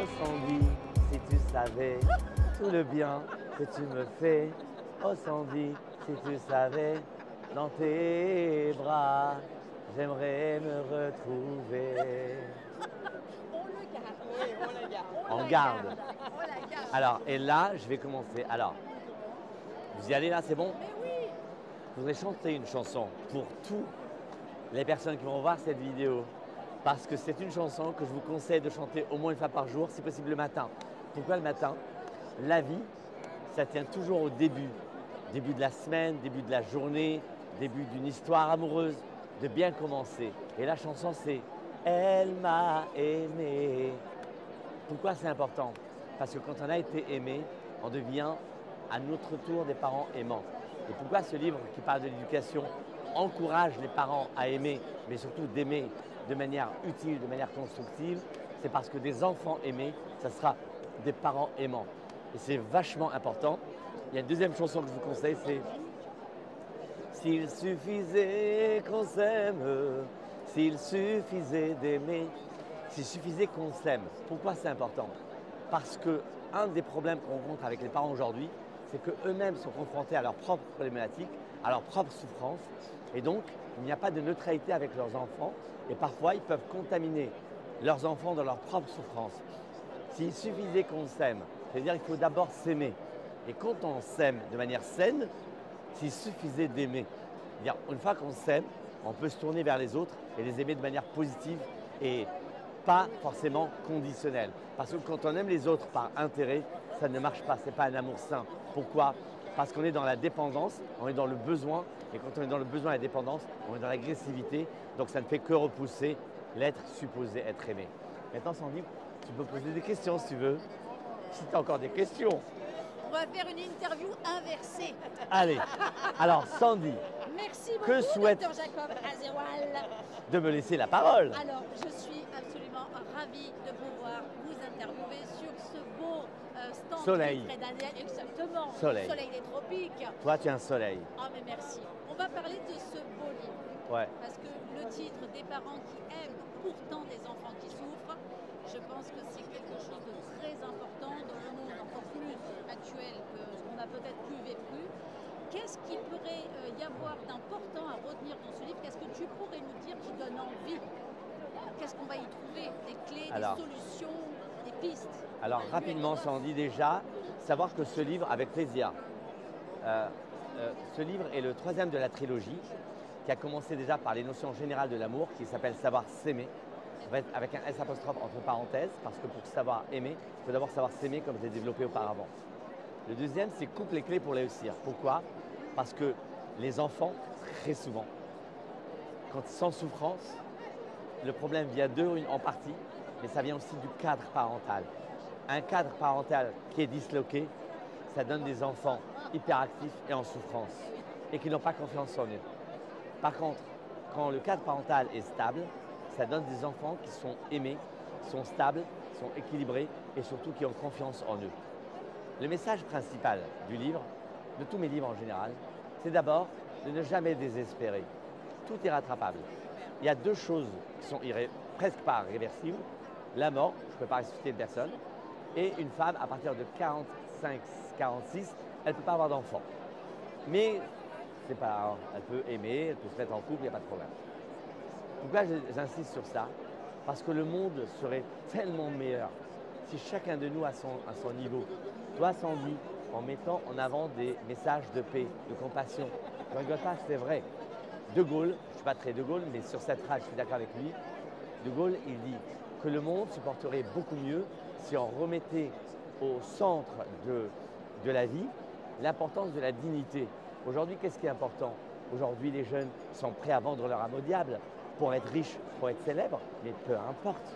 Oh Sandy, si tu savais tout le bien que tu me fais. Oh Sandy, si tu savais dans tes bras, j'aimerais me retrouver. On le garde. Oui, on la garde. On garde. On la garde. Alors, et là, je vais commencer. Alors, vous y allez là, c'est bon? Mais oui. Je voudrais chanter une chanson pour tous les personnes qui vont voir cette vidéo. Parce que c'est une chanson que je vous conseille de chanter au moins une fois par jour, si possible le matin. Pourquoi le matin? La vie, ça tient toujours au début. Début de la semaine, début de la journée, début d'une histoire amoureuse, de bien commencer. Et la chanson, c'est « Elle m'a aimé ». Pourquoi c'est important? Parce que quand on a été aimé, on devient à notre tour des parents aimants. Et pourquoi ce livre qui parle de l'éducation encourage les parents à aimer, mais surtout d'aimer de manière utile, de manière constructive? C'est parce que des enfants aimés, ça sera des parents aimants. Et c'est vachement important. Il y a une deuxième chanson que je vous conseille, c'est « S'il suffisait qu'on s'aime, s'il suffisait d'aimer ». S'il suffisait qu'on s'aime. Pourquoi c'est important? Parce qu'un des problèmes qu'on rencontre avec les parents aujourd'hui, c'est qu'eux-mêmes sont confrontés à leurs propres problématiques, à leurs propres souffrances. Et donc, il n'y a pas de neutralité avec leurs enfants. Et parfois, ils peuvent contaminer leurs enfants dans leurs propres souffrances. S'il suffisait qu'on s'aime, c'est-à-dire qu'il faut d'abord s'aimer. Et quand on s'aime de manière saine, s'il suffisait d'aimer. C'est-à-dire, une fois qu'on s'aime, on peut se tourner vers les autres et les aimer de manière positive et pas forcément conditionnel. Parce que quand on aime les autres par intérêt, ça ne marche pas, ce n'est pas un amour sain. Pourquoi? Parce qu'on est dans la dépendance, on est dans le besoin, et quand on est dans le besoin et la dépendance, on est dans l'agressivité, donc ça ne fait que repousser l'être supposé être aimé. Maintenant Sandy, tu peux poser des questions si tu veux, si tu as encore des questions. On va faire une interview inversée. Allez, alors Sandy, Merci beaucoup, que souhaite Dr Jacob Azéwal. de me laisser la parole? Alors, je suis absolument ravie de pouvoir vous interviewer sur ce beau stand Soleil. près d'Adèle. Exactement. Soleil. Soleil des tropiques. Toi tu es un soleil. Ah, mais merci. On va parler de ce beau livre. Ouais. Parce que le titre des parents qui aiment pourtant des enfants qui souffrent, je pense que c'est quelque chose de très important dans le monde encore plus actuel que ce qu'on a peut-être plus vécu. Qu'est-ce qu'il pourrait y avoir d'important à retenir dans ce livre? Qu'est-ce que tu pourrais nous dire qui donne envie? Qu'est-ce qu'on va y trouver? Des clés, des solutions, des pistes? Alors rapidement, Sandy, déjà, savoir que ce livre, avec plaisir, ce livre est le troisième de la trilogie qui a commencé déjà par les notions générales de l'amour qui s'appelle Savoir s'aimer, avec un S apostrophe entre parenthèses, parce que pour savoir aimer, il faut d'abord savoir s'aimer comme je l'ai développé auparavant. Le deuxième, c'est coupe les clés pour réussir. Pourquoi? Parce que les enfants, très souvent, quand ils sont en souffrance, le problème vient d'eux en partie, mais ça vient aussi du cadre parental. Un cadre parental qui est disloqué, ça donne des enfants hyperactifs et en souffrance et qui n'ont pas confiance en eux. Par contre, quand le cadre parental est stable, ça donne des enfants qui sont aimés, sont stables, sont équilibrés et surtout qui ont confiance en eux. Le message principal du livre, de tous mes livres en général, c'est d'abord de ne jamais désespérer. Tout est rattrapable. Il y a deux choses qui sont presque pas réversibles. La mort, je ne peux pas ressusciter une personne, et une femme, à partir de 45-46, elle ne peut pas avoir d'enfant. Mais c'est pas, elle peut aimer, elle peut se mettre en couple, il n'y a pas de problème. Pourquoi j'insiste sur ça? Parce que le monde serait tellement meilleur si chacun de nous à son niveau, toi Sandy, en mettant en avant des messages de paix, de compassion. Je ne rigole pas, c'est vrai. De Gaulle, je ne suis pas très De Gaulle, mais sur cette phrase, je suis d'accord avec lui. De Gaulle, il dit que le monde se porterait beaucoup mieux si on remettait au centre de la vie l'importance de la dignité. Aujourd'hui, qu'est-ce qui est important? Aujourd'hui, les jeunes sont prêts à vendre leur âme au diable pour être riches, pour être célèbres, mais peu importe.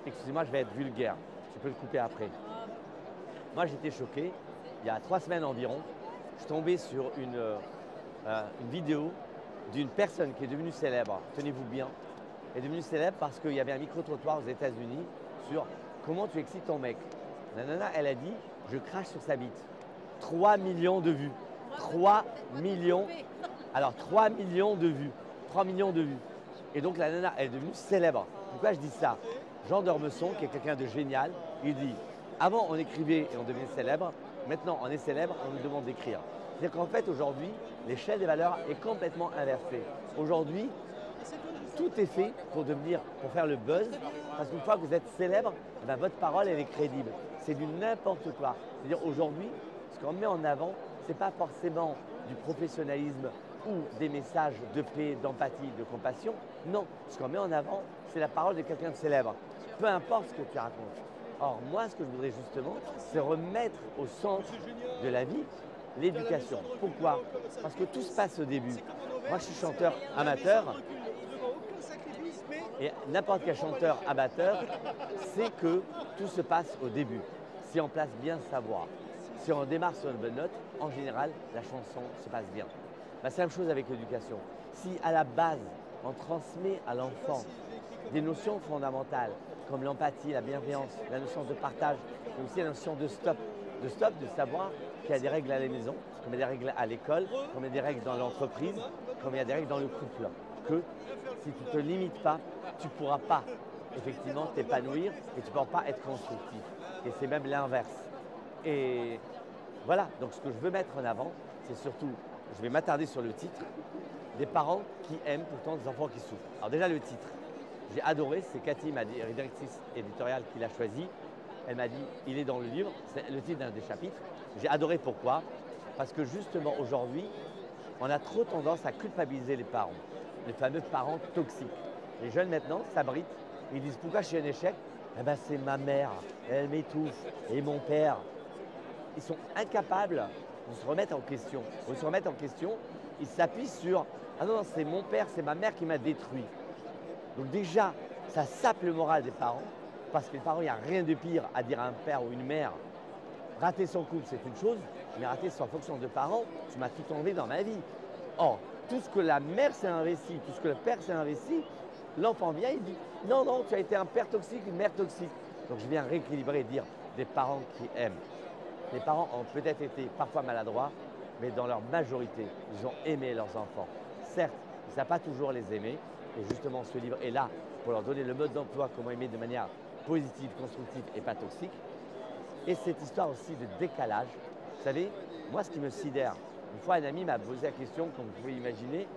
Excusez-moi, je vais être vulgaire. Tu peux le couper après. Moi, j'étais choqué. Il y a 3 semaines environ, je suis tombé sur une vidéo d'une personne qui est devenue célèbre. Tenez-vous bien. Elle est devenue célèbre parce qu'il y avait un micro-trottoir aux États-Unis sur comment tu excites ton mec. La nana, elle a dit, je crache sur sa bite. 3 millions de vues. 3 millions. Alors, 3 millions de vues. 3 millions de vues. Et donc, la nana, elle est devenue célèbre. Pourquoi je dis ça? Jean d'Ormesson, qui est quelqu'un de génial, il dit « Avant, on écrivait et on devenait célèbre. Maintenant, on est célèbre et on nous demande d'écrire. » C'est-à-dire qu'en fait, aujourd'hui, l'échelle des valeurs est complètement inversée. Aujourd'hui, tout est fait pour faire le buzz, parce qu'une fois que vous êtes célèbre, eh bien, votre parole, elle est crédible. C'est du n'importe quoi. C'est-à-dire aujourd'hui, ce qu'on met en avant, ce n'est pas forcément du professionnalisme ou des messages de paix, d'empathie, de compassion. Non, ce qu'on met en avant, c'est la parole de quelqu'un de célèbre. Peu importe ce que tu racontes. Or, moi, ce que je voudrais justement, c'est remettre au centre de la vie l'éducation. Pourquoi? Parce que tout se passe au début. Moi, je suis chanteur amateur. Et n'importe quel chanteur amateur sait que tout se passe au début. Si on place bien sa voix, si on démarre sur une bonne note, en général, la chanson se passe bien. Ben, c'est la même chose avec l'éducation. Si à la base, on transmet à l'enfant des notions fondamentales comme l'empathie, la bienveillance, la notion de partage, mais aussi la notion de stop, de savoir qu'il y a des règles à la maison, comme il y a des règles à l'école, comme il y a des règles dans l'entreprise, comme il y a des règles dans le couple, que si tu ne te limites pas, tu ne pourras pas effectivement t'épanouir et tu ne pourras pas être constructif. Et c'est même l'inverse. Et voilà, donc ce que je veux mettre en avant, c'est surtout, je vais m'attarder sur le titre, des parents qui aiment pourtant des enfants qui souffrent. Alors déjà le titre, j'ai adoré, c'est Cathy, ma directrice éditoriale, qui l'a choisi. Elle m'a dit, il est dans le livre, c'est le titre d'un des chapitres. J'ai adoré pourquoi? Parce que justement aujourd'hui, on a trop tendance à culpabiliser les parents, les fameux parents toxiques. Les jeunes maintenant s'abritent, ils disent pourquoi je suis un échec? Eh ben c'est ma mère, elle m'étouffe, et mon père. Ils sont incapables de se remettre en question. Pour se remettre en question, ils s'appuient sur ah non, c'est mon père, c'est ma mère qui m'a détruit. Donc déjà, ça sape le moral des parents, parce que les parents, il n'y a rien de pire à dire à un père ou une mère. Rater son couple, c'est une chose, mais rater sa fonction de parent, tu m'as tout enlevé dans ma vie. Or, tout ce que la mère s'est investi, tout ce que le père s'est investi, l'enfant vient, il dit non, non, tu as été un père toxique, une mère toxique. Donc je viens rééquilibrer et dire des parents qui aiment. Les parents ont peut-être été parfois maladroits, mais dans leur majorité, ils ont aimé leurs enfants. Certes, ils ne savent pas toujours les aimer, et justement ce livre est là pour leur donner le mode d'emploi, comment aimer de manière positive, constructive et pas toxique. Et cette histoire aussi de décalage. Vous savez, moi ce qui me sidère, une fois un ami m'a posé la question, comme vous pouvez imaginer,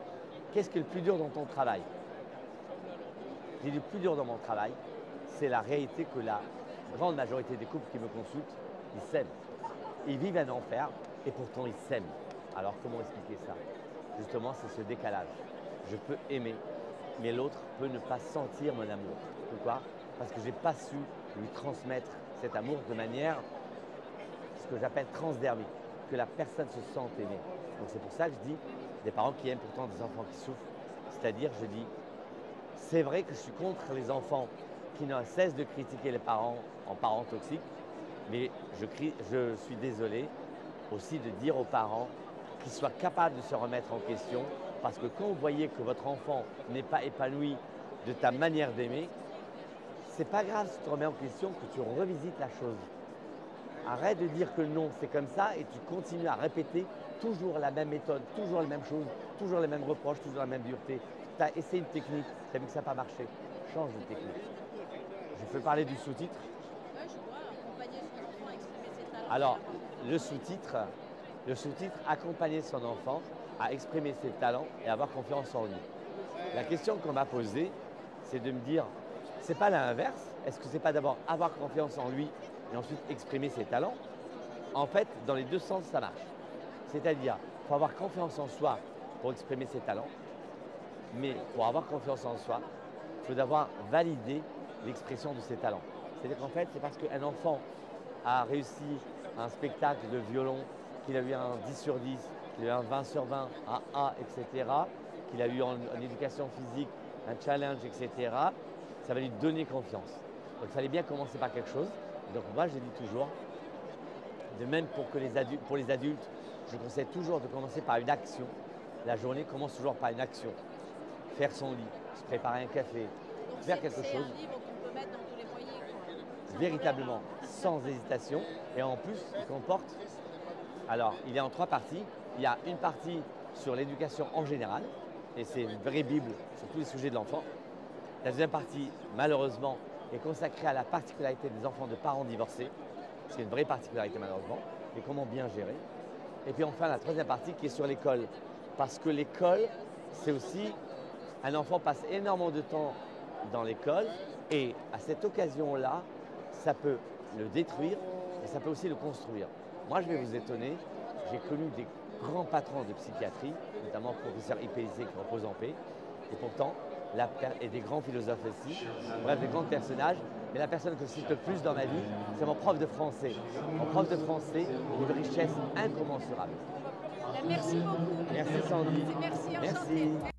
qu'est-ce qui est le plus dur dans ton travail? J'ai dit le plus dur dans mon travail, c'est la réalité que la grande majorité des couples qui me consultent, ils s'aiment. Ils vivent un enfer et pourtant ils s'aiment. Alors comment expliquer ça? Justement, c'est ce décalage. Je peux aimer, mais l'autre peut ne pas sentir mon amour. Pourquoi? Parce que je n'ai pas su lui transmettre cet amour de manière, ce que j'appelle transdermique, que la personne se sente aimée. Donc c'est pour ça que je dis, des parents qui aiment pourtant des enfants qui souffrent, c'est-à-dire je dis, c'est vrai que je suis contre les enfants qui ne cessent de critiquer les parents en parents toxiques, mais je suis désolé aussi de dire aux parents qu'ils soient capables de se remettre en question, parce que quand vous voyez que votre enfant n'est pas épanoui de ta manière d'aimer, c'est pas grave si tu te remets en question, que tu revisites la chose. Arrête de dire que non, c'est comme ça et tu continues à répéter toujours la même méthode, toujours les mêmes choses, toujours les mêmes reproches, toujours la même dureté. Tu as essayé une technique, tu as vu que ça n'a pas marché, change de technique. Je peux parler du sous-titre? Oui, je vois, accompagner son enfant, exprimer ses talents. Alors, le sous-titre, accompagner son enfant à exprimer ses talents et avoir confiance en lui. La question qu'on m'a posée, c'est de me dire, c'est pas l'inverse? Est-ce que c'est pas d'abord avoir confiance en lui et ensuite exprimer ses talents? En fait, dans les deux sens, ça marche. C'est-à-dire, il faut avoir confiance en soi pour exprimer ses talents, mais pour avoir confiance en soi, il faut d'abord valider l'expression de ses talents. C'est-à-dire qu'en fait, c'est parce qu'un enfant a réussi un spectacle de violon, qu'il a eu un 10 sur 10, qu'il a eu un 20 sur 20, un A, etc., qu'il a eu en éducation physique un challenge, etc., ça va lui donner confiance. Donc il fallait bien commencer par quelque chose. Donc moi, je dis toujours, de même pour les adultes, je conseille toujours de commencer par une action. La journée commence toujours par une action. Faire son lit, se préparer un café, Donc faire quelque chose. C'est un livre qu'on peut mettre dans tous les foyers, quoi. Véritablement, sans hésitation. Et en plus, il comporte, alors il est en 3 parties. Il y a une partie sur l'éducation en général, et c'est une vraie Bible sur tous les sujets de l'enfant. La deuxième partie, malheureusement, est consacrée à la particularité des enfants de parents divorcés, c'est une vraie particularité malheureusement, et comment bien gérer. Et puis enfin la troisième partie qui est sur l'école, parce que l'école, c'est aussi, un enfant passe énormément de temps dans l'école, et à cette occasion-là, ça peut le détruire, mais ça peut aussi le construire. Moi, je vais vous étonner, j'ai connu des grands patrons de psychiatrie, notamment le professeur IPC qui repose en paix, et pourtant, et des grands philosophes aussi, bref, des grands personnages. Mais la personne que je cite le plus dans ma vie, c'est mon prof de français. Mon prof de français, une richesse incommensurable. Merci beaucoup. Merci Sandy. Merci, enchantée.